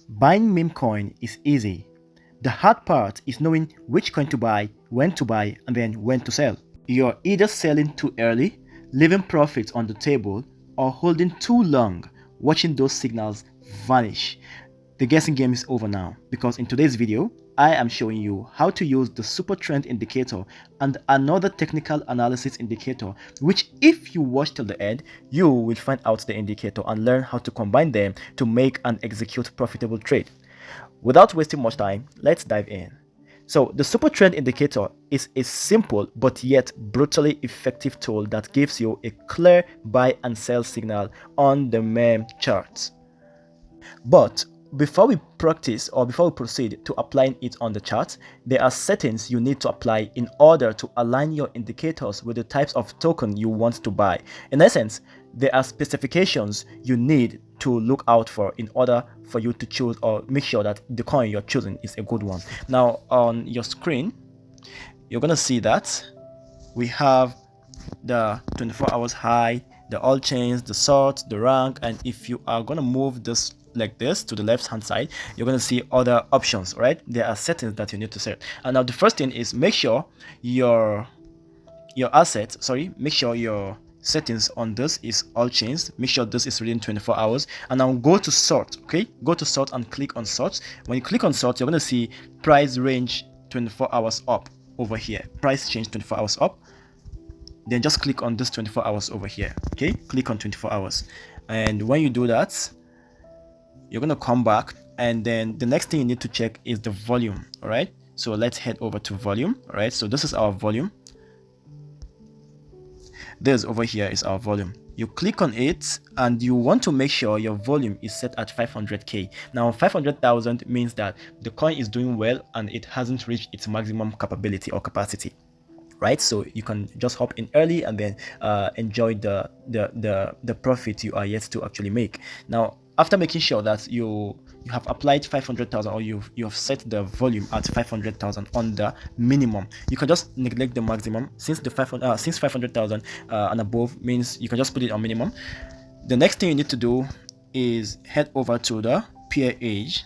Buying meme coin is easy. The hard part is knowing which coin to buy, and then when to sell. You're either selling too early, leaving profits on the table, or holding too long, watching those signals vanish. The guessing game is over now because in today's video, I am showing you how to use the SuperTrend indicator and another technical analysis indicator, which if you watch till the end, you will find out the indicator and learn how to combine them to make and execute profitable trade. Without wasting much time, let's dive in. So the SuperTrend indicator is a simple but yet brutally effective tool that gives you a clear buy and sell signal on the meme charts. But before we practice or before we proceed to applying it on the chart, there are settings you need to apply in order to align your indicators with the types of token you want to buy. In essence, there are specifications you need to look out for in order for you to choose or make sure that the coin you're choosing is a good one. Now on your screen, you're gonna see that we have the 24 hours high, the all chains, the sort, the rank, and if you are gonna move this like this to the left hand side, you're going to see other options. Right, there are settings that you need to set. And now the first thing is make sure your make sure your settings on this is all chains. Make sure this is within 24 hours, and now go to sort. Okay, go to sort and click on sort. When you click on sort, you're going to see price range 24 hours up over here, price change 24 hours up. Then just click on this 24 hours over here. Okay, click on 24 hours, and when you do that, you're going to come back, and then the next thing you need to check is the volume. All right, so let's head over to volume. All right, so this is our volume. This over here is our volume. You click on it and you want to make sure your volume is set at 500k. Now 500,000 means that the coin is doing well and it hasn't reached its maximum capability or capacity. Right, so you can just hop in early and then enjoy the profit you are yet to actually make. Now after making sure that you have applied 500,000 or you have set the volume at 500,000 on the minimum, you can just neglect the maximum since 500,000 and above means you can just put it on minimum. The next thing you need to do is head over to the peer age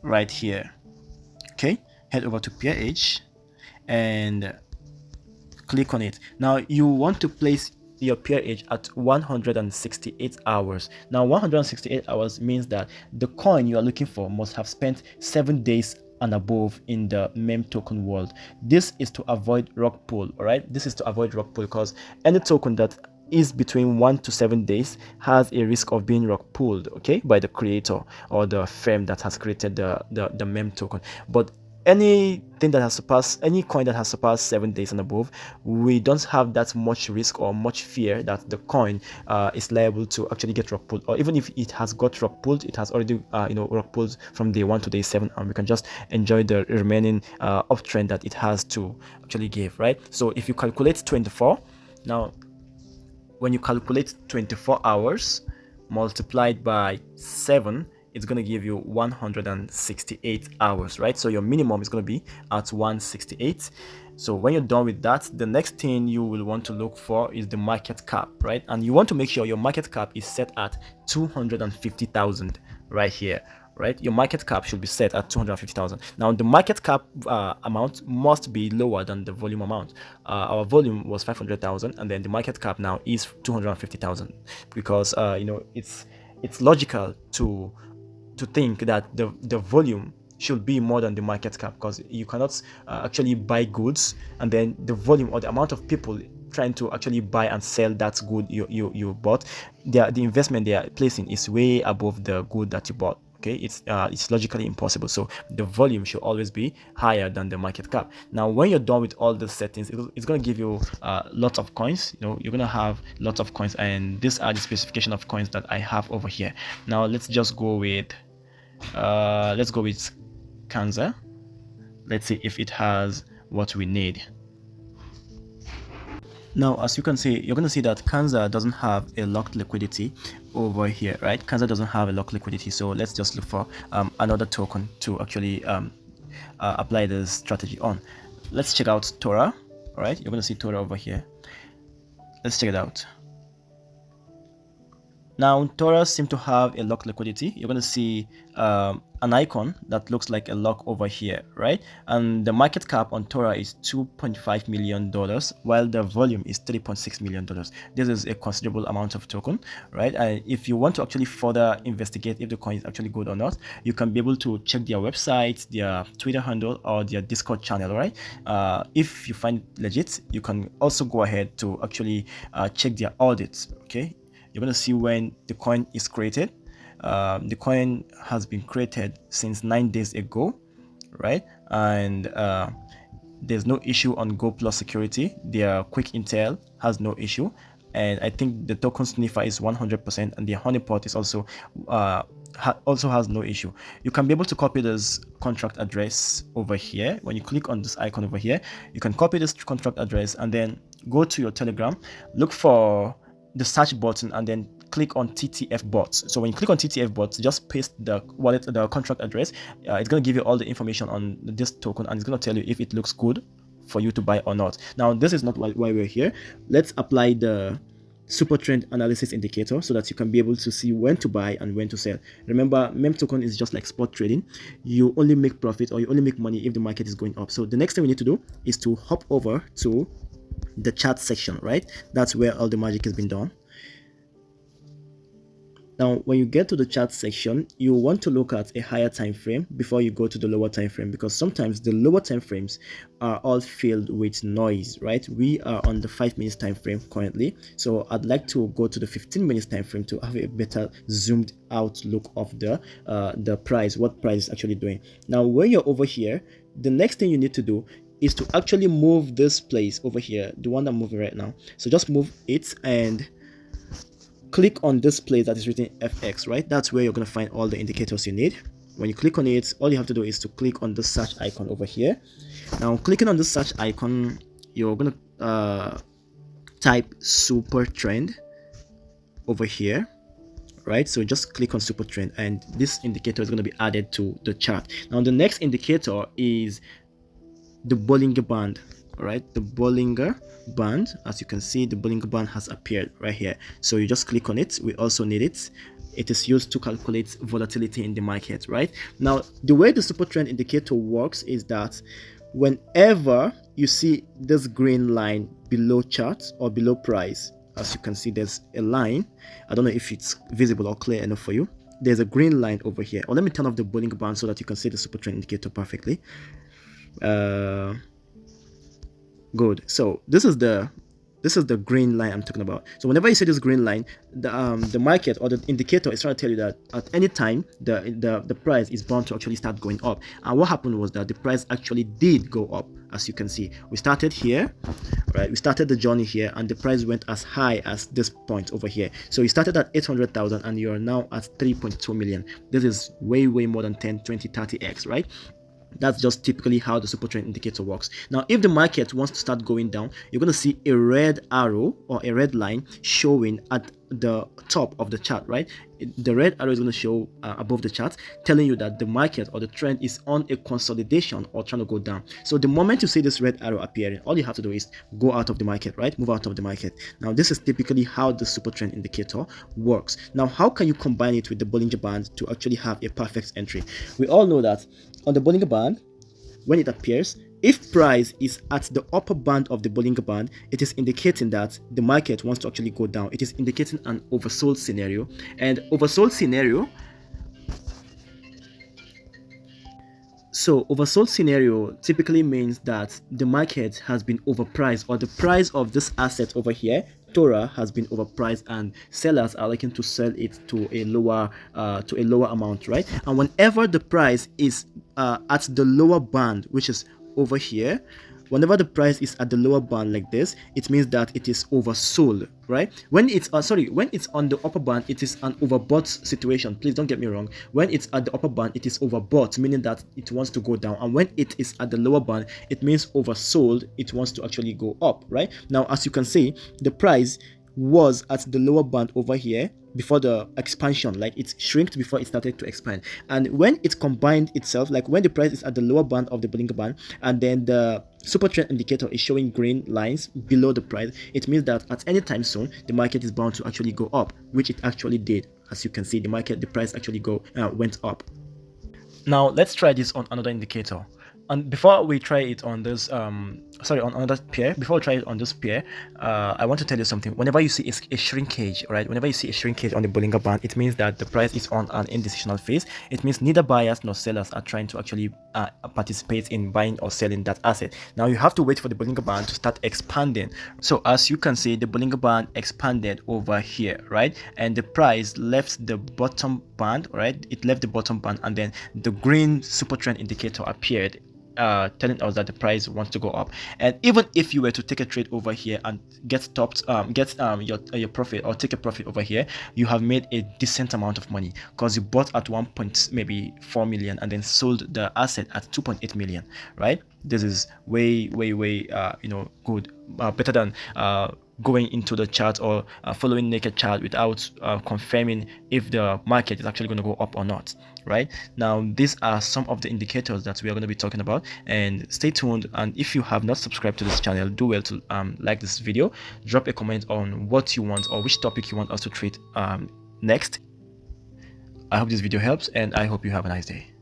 right here. Okay, head over to peer age and click on it. Now you want to place your peer age at 168 hours. Now 168 hours means that the coin you are looking for must have spent 7 days and above in the meme token world. This is to avoid rug pull. All right, this is to avoid rug pull because any token that is between 1 to 7 days has a risk of being rug pulled, okay, by the creator or the firm that has created the meme token. But anything that has surpassed, any coin that has surpassed 7 days and above, we don't have that much risk or much fear that the coin is liable to actually get rug pulled, or even if it has got rug pulled, it has already rug pulled from day 1 to day 7, and we can just enjoy the remaining uptrend that it has to actually give. Right, so if you calculate 24, now when you calculate 24 hours multiplied by 7, it's going to give you 168 hours, right? So your minimum is going to be at 168. So when you're done with that, the next thing you will want to look for is the market cap, right? And you want to make sure your market cap is set at 250,000 right here, right? Your market cap should be set at 250,000. Now the market cap amount must be lower than the volume amount. Our volume was 500,000 and then the market cap now is 250,000 because it's logical to think that the volume should be more than the market cap, because you cannot actually buy goods and then the volume or the amount of people trying to actually buy and sell that good you bought, the investment they are placing is way above the good that you bought. Okay, it's logically impossible. So the volume should always be higher than the market cap. Now when you're done with all the settings, it's going to give you lots of coins. You're going to have lots of coins, and these are the specification of coins that I have over here. Now let's just go with Kanza. Let's see if it has what we need. Now as you can see, you're going to see that Kanza doesn't have a locked liquidity over here, right? Kanza doesn't have a locked liquidity, so let's just look for another token to actually apply this strategy on. Let's check out Tora. All right, you're going to see Tora over here. Let's check it out. Now, Tora seem to have a lock liquidity. You're going to see an icon that looks like a lock over here, right? And the market cap on Tora is $2.5 million, while the volume is $3.6 million. This is a considerable amount of token, right? And if you want to actually further investigate if the coin is actually good or not, you can be able to check their website, their Twitter handle, or their Discord channel, right? If you find it legit, you can also go ahead to actually check their audits, okay? You're going to see when the coin is created. The coin has been created since 9 days ago, right? And there's no issue on Go Plus security. Their quick intel has no issue, and I think the token sniffer is 100%, and the honeypot is also also has no issue. You can be able to copy this contract address over here. When you click on this icon over here, you can copy this contract address and then go to your Telegram, look for the search button, and then click on TTF bots. So when you click on TTF bots, just paste the wallet, the contract address. It's going to give you all the information on this token, and it's going to tell you if it looks good for you to buy or not. Now, this is not why we're here. Let's apply the SuperTrend analysis indicator so that you can be able to see when to buy and when to sell. Remember, meme token is just like spot trading. You only make profit, or you only make money if the market is going up. So the next thing we need to do is to hop over to the chart section, right? That's where all the magic has been done. Now, when you get to the chart section, you want to look at a higher time frame before you go to the lower time frame, because sometimes the lower time frames are all filled with noise, right? We are on the 5 minutes time frame currently, so I'd like to go to the 15 minutes time frame to have a better zoomed out look of the price, what price is actually doing. Now, when you're over here, the next thing you need to do is to actually move this place over here, the one I'm moving right now. So just move it and click on this place that is written FX, right? That's where you're going to find all the indicators you need. When you click on it, all you have to do is to click on the search icon over here. Now, clicking on the search icon, you're going to type SuperTrend over here, right? So just click on SuperTrend, and this indicator is going to be added to the chart. Now, the next indicator is the Bollinger Band. All right, the Bollinger Band. As you can see, the Bollinger Band has appeared right here, so you just click on it. We also need it. It is used to calculate volatility in the market. Right now, the way the SuperTrend indicator works is that whenever you see this green line below chart or below price, as you can see, there's a line. I don't know if it's visible or clear enough for you. There's a green line over here. Or let me turn off the Bollinger Band so that you can see the SuperTrend indicator perfectly. Good. So this is the green line I'm talking about. So whenever you see this green line, the market or the indicator is trying to tell you that at any time the price is bound to actually start going up. And what happened was that the price actually did go up. As you can see, we started here, right? We started the journey here, and the price went as high as this point over here. So you started at 800,000 and you're now at 3.2 million. This is way more than 10, 20, 30x, right? That's just typically how the SuperTrend indicator works. Now, if the market wants to start going down, you're going to see a red arrow or a red line showing at the top of the chart, right? The red arrow is going to show above the chart, telling you that the market or the trend is on a consolidation or trying to go down. So the moment you see this red arrow appearing, all you have to do is go out of the market, right? Move out of the market. Now, this is typically how the SuperTrend indicator works. Now, how can you combine it with the Bollinger Band to actually have a perfect entry? We all know that on the Bollinger Band, when it appears, if price is at the upper band of the Bollinger Band, it is indicating that the market wants to actually go down. It is indicating an oversold scenario, and oversold scenario typically means that the market has been overpriced, or the price of this asset over here, Tora, has been overpriced, and sellers are looking to sell it to a lower amount, right? And whenever the price is at the lower band, which is over here, whenever the price is at the lower band like this, it means that it is oversold, right? When it's when it's on the upper band, it is an overbought situation. Please don't get me wrong. When it's at the upper band, it is overbought, meaning that it wants to go down. And when it is at the lower band, it means oversold. It wants to actually go up, right? Now, as you can see, the price was at the lower band over here before the expansion, like it shrinked before it started to expand. And when it combined itself, like when the price is at the lower band of the Bollinger Band and then the SuperTrend indicator is showing green lines below the price. It means that at any time soon the market is bound to actually go up, which it actually did. As you can see, the price actually went up. Now let's try this on another indicator. And before we try it on this on another pair, before we try it on this pair, I want to tell you something. Whenever you see a shrinkage, right, whenever you see a shrinkage on the Bollinger Band, it means that the price is on an indecisional phase. It means neither buyers nor sellers are trying to actually participate in buying or selling that asset. Now you have to wait for the Bollinger Band to start expanding. So as you can see, the Bollinger Band expanded over here, right, and the price left the bottom band, right, it left the bottom band, and then the green SuperTrend indicator appeared, telling us that the price wants to go up. And even if you were to take a trade over here and get your profit, or take a profit over here, you have made a decent amount of money, because you bought at 1.4 million and then sold the asset at 2.8 million, right? This is way good, better than going into the chart or following naked chart without confirming if the market is actually going to go up or not. Right now, these are some of the indicators that we are going to be talking about, and stay tuned. And if you have not subscribed to this channel, do well to like this video, drop a comment on what you want or which topic you want us to treat next. I hope this video helps, and I hope you have a nice day.